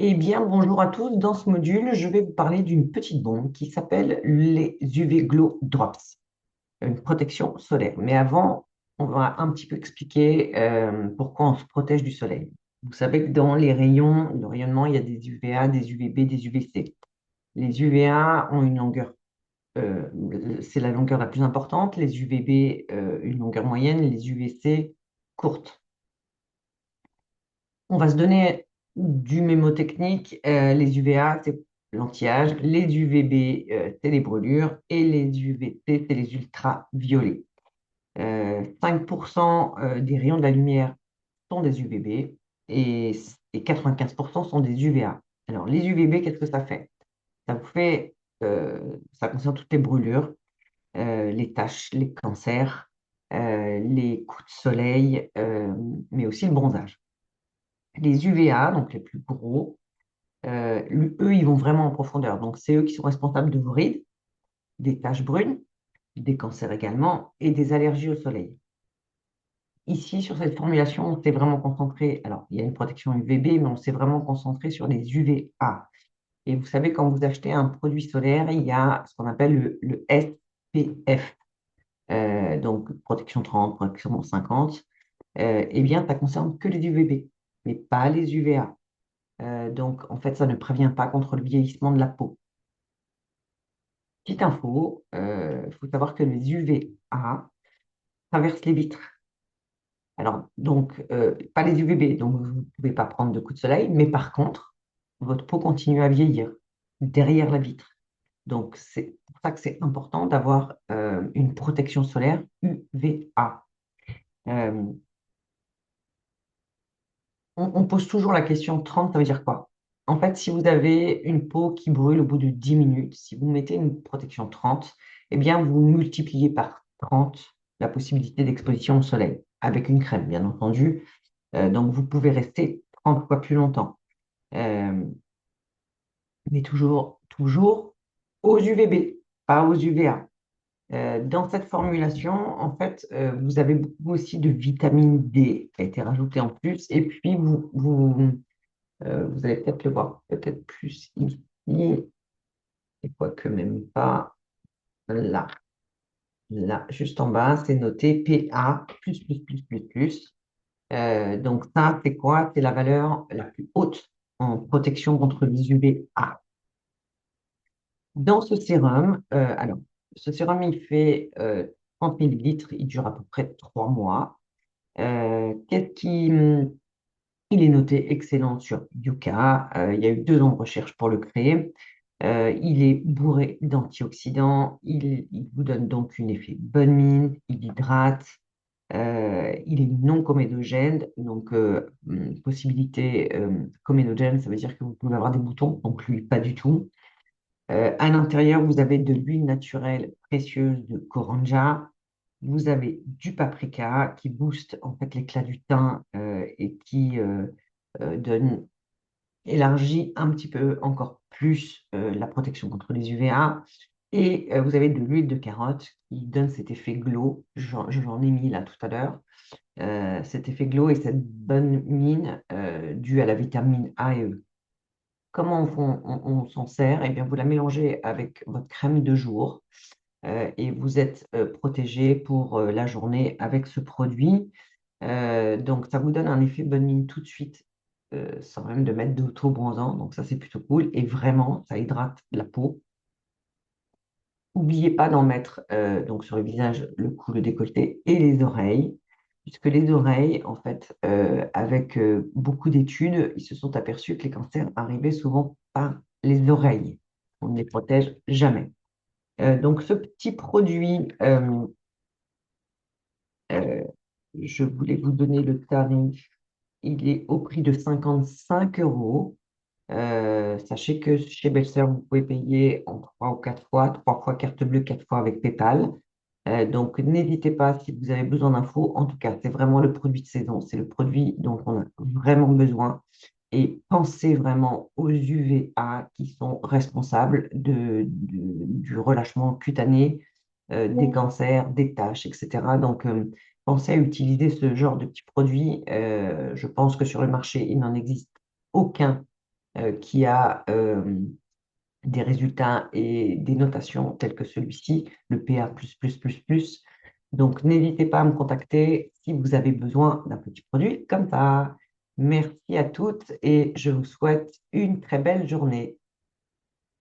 Eh bien, bonjour à tous. Dans ce module, je vais vous parler d'une petite bombe qui s'appelle les UV Glow Drops, une protection solaire. Mais avant, on va un petit peu expliquer pourquoi on se protège du soleil. Vous savez que dans les rayons, le rayonnement, il y a des UVA, des UVB, des UVC. Les UVA ont une longueur, c'est la longueur la plus importante, les UVB, une longueur moyenne, les UVC, courte. On va se donner du mémotechnique. Les UVA, c'est l'anti-âge. Les UVB, c'est les brûlures. Et les UVC, c'est les ultraviolets. 5% des rayons de la lumière sont des UVB et 95% sont des UVA. Alors, les UVB, qu'est-ce que ça fait? Ça vous fait, ça concerne toutes les brûlures, les taches, les cancers, les coups de soleil, mais aussi le bronzage. Les UVA, donc les plus gros, eux, ils vont vraiment en profondeur. Donc, c'est eux qui sont responsables de vos rides, des taches brunes, des cancers également, et des allergies au soleil. Ici, sur cette formulation, on s'est vraiment concentré. Alors, il y a une protection UVB, mais on s'est vraiment concentré sur les UVA. Et vous savez, quand vous achetez un produit solaire, il y a ce qu'on appelle le SPF. Donc, protection 30, protection 50. Eh bien, ça concerne que les UVB, mais pas les UVA. Donc, en fait, ça ne prévient pas contre le vieillissement de la peau. Petite info, il faut savoir que les UVA traversent les vitres. Alors, donc, pas les UVB, donc vous ne pouvez pas prendre de coups de soleil, mais par contre, votre peau continue à vieillir derrière la vitre. Donc, c'est pour ça que c'est important d'avoir une protection solaire UVA. Euh, on pose toujours la question 30, ça veut dire quoi? En fait, si vous avez une peau qui brûle au bout de 10 minutes, si vous mettez une protection 30, eh bien, vous multipliez par 30 la possibilité d'exposition au soleil, avec une crème, bien entendu. Donc, vous pouvez rester 30 fois plus longtemps. Euh, mais toujours aux UVB, pas aux UVA. Dans cette formulation, en fait, vous avez beaucoup aussi de vitamine D qui a été rajoutée en plus. Et puis, vous allez peut-être le voir, peut-être plus ici, et quoique même pas là. Là, juste en bas, c'est noté PA, plus. Donc ça, c'est quoi? C'est la valeur la plus haute en protection contre les UVA. Dans ce sérum, alors, ce sérum, il fait 30 millilitres, il dure à peu près 3 mois. Qu'est-ce qui, il est noté excellent sur Yuka. Il y a eu 2 ans de recherche pour le créer. Il est bourré d'antioxydants. Il vous donne donc un effet bonne mine. Il hydrate. Il est non comédogène. Donc, possibilité comédogène, ça veut dire que vous pouvez avoir des boutons. Donc, lui, pas du tout. À l'intérieur, vous avez de l'huile naturelle précieuse de Koranja. Vous avez du paprika qui booste en fait l'éclat du teint et qui donne, élargit un petit peu encore plus la protection contre les UVA. Et vous avez de l'huile de carotte qui donne cet effet glow. J'en ai mis là tout à l'heure. Cet effet glow et cette bonne mine due à la vitamine A et E. Comment on s'en sert? Eh bien, vous la mélangez avec votre crème de jour et vous êtes protégé pour la journée avec ce produit. Donc, ça vous donne un effet bonne mine tout de suite, sans même de mettre d'auto-bronzant. Donc, ça, c'est plutôt cool. Et vraiment, ça hydrate la peau. N'oubliez pas d'en mettre donc sur le visage, le cou, le décolleté et les oreilles. Puisque les oreilles, en fait, avec beaucoup d'études, ils se sont aperçus que les cancers arrivaient souvent par les oreilles. On ne les protège jamais. Donc, ce petit produit, euh, je voulais vous donner le tarif. Il est au prix de 55 euros. Sachez que chez Belser, vous pouvez payer en 3 ou 4 fois, 3 fois carte bleue, 4 fois avec PayPal. Donc, n'hésitez pas si vous avez besoin d'infos. En tout cas, c'est vraiment le produit de saison. C'est le produit dont on a vraiment besoin. Et pensez vraiment aux UVA qui sont responsables du relâchement cutané, des cancers, des taches, etc. Donc, pensez à utiliser ce genre de petits produits. Je pense que sur le marché, il n'en existe aucun qui a des résultats et des notations tels que celui-ci, le PA++++. Donc, n'hésitez pas à me contacter si vous avez besoin d'un petit produit comme ça. Merci à toutes et je vous souhaite une très belle journée.